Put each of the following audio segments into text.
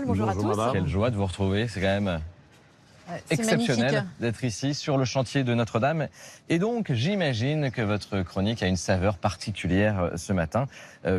bonjour à tous. Madame. Quelle joie de vous retrouver, c'est quand même C'est exceptionnel magnifique. d'être ici sur le chantier de Notre-Dame. Et donc, j'imagine que votre chronique a une saveur particulière ce matin,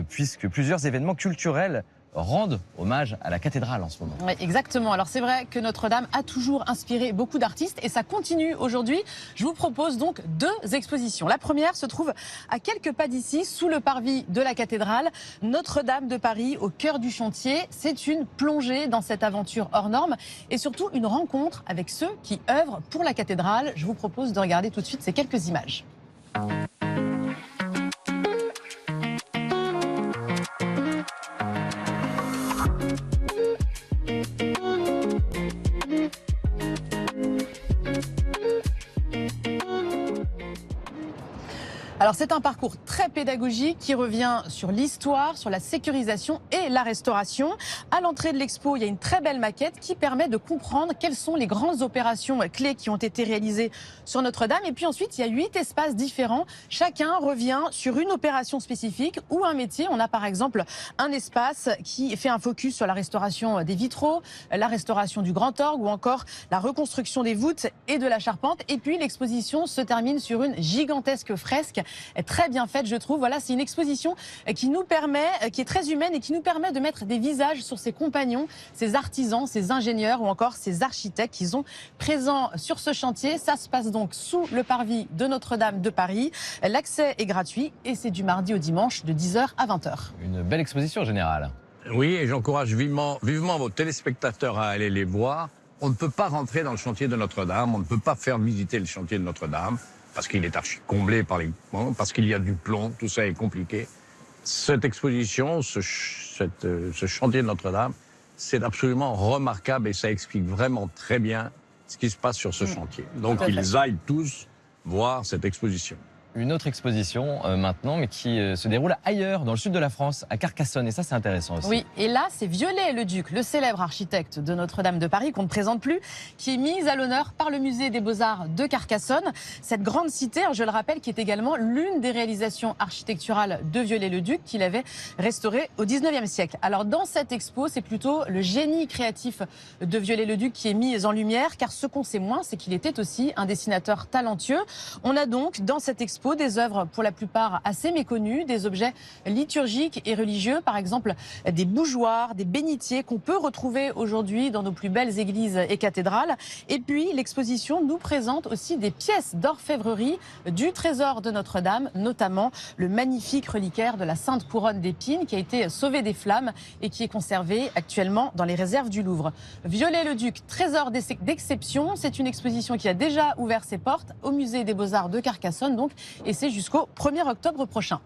puisque plusieurs événements culturels rendent hommage à la cathédrale en ce moment. Oui, exactement. Alors c'est vrai que Notre-Dame a toujours inspiré beaucoup d'artistes et ça continue aujourd'hui. Je vous propose donc 2 expositions. La première se trouve à quelques pas d'ici, sous le parvis de la cathédrale. Notre-Dame de Paris, au cœur du chantier. C'est une plongée dans cette aventure hors norme et surtout une rencontre avec ceux qui œuvrent pour la cathédrale. Je vous propose de regarder tout de suite ces quelques images. Alors c'est un parcours très pédagogique qui revient sur l'histoire, sur la sécurisation et la restauration. À l'entrée de l'expo, il y a une très belle maquette qui permet de comprendre quelles sont les grandes opérations clés qui ont été réalisées sur Notre-Dame. Et puis ensuite, il y a 8 espaces différents. Chacun revient sur une opération spécifique ou un métier. On a par exemple un espace qui fait un focus sur la restauration des vitraux, la restauration du grand orgue ou encore la reconstruction des voûtes et de la charpente. Et puis l'exposition se termine sur une gigantesque fresque très bien faite, je trouve. Voilà, c'est une exposition qui nous permet, qui est très humaine et qui nous permet de mettre des visages sur ses compagnons, ses artisans, ses ingénieurs ou encore ses architectes qui sont présents sur ce chantier. Ça se passe donc sous le parvis de Notre-Dame de Paris. L'accès est gratuit et c'est du mardi au dimanche de 10h à 20h. Une belle exposition générale. Oui, et j'encourage vivement vos téléspectateurs à aller les voir. On ne peut pas rentrer dans le chantier de Notre-Dame, on ne peut pas faire visiter le chantier de Notre-Dame, parce qu'il est archi comblé par les ponts, parce qu'il y a du plomb, tout ça est compliqué. Cette exposition, ce chantier de Notre-Dame, c'est absolument remarquable et ça explique vraiment très bien ce qui se passe sur ce chantier. Donc ils aillent tous voir cette exposition. Une autre exposition maintenant, mais qui se déroule ailleurs, dans le sud de la France, à Carcassonne. Et ça, c'est intéressant aussi. Oui, et là, c'est Viollet-le-Duc, le célèbre architecte de Notre-Dame de Paris, qu'on ne présente plus, qui est mis à l'honneur par le musée des Beaux-Arts de Carcassonne. Cette grande cité, je le rappelle, qui est également l'une des réalisations architecturales de Viollet-le-Duc, qu'il avait restaurée au 19e siècle. Alors, dans cette expo, c'est plutôt le génie créatif de Viollet-le-Duc qui est mis en lumière, car ce qu'on sait moins, c'est qu'il était aussi un dessinateur talentueux. On a donc, dans cette expo, des œuvres pour la plupart assez méconnues, des objets liturgiques et religieux, par exemple des bougeoirs, des bénitiers qu'on peut retrouver aujourd'hui dans nos plus belles églises et cathédrales. Et puis l'exposition nous présente aussi des pièces d'orfèvrerie du trésor de Notre-Dame, notamment le magnifique reliquaire de la Sainte Couronne d'Épines qui a été sauvé des flammes et qui est conservé actuellement dans les réserves du Louvre. Viollet-le-Duc, trésor d'exception, c'est une exposition qui a déjà ouvert ses portes au musée des Beaux-Arts de Carcassonne donc, et c'est jusqu'au 1er octobre prochain.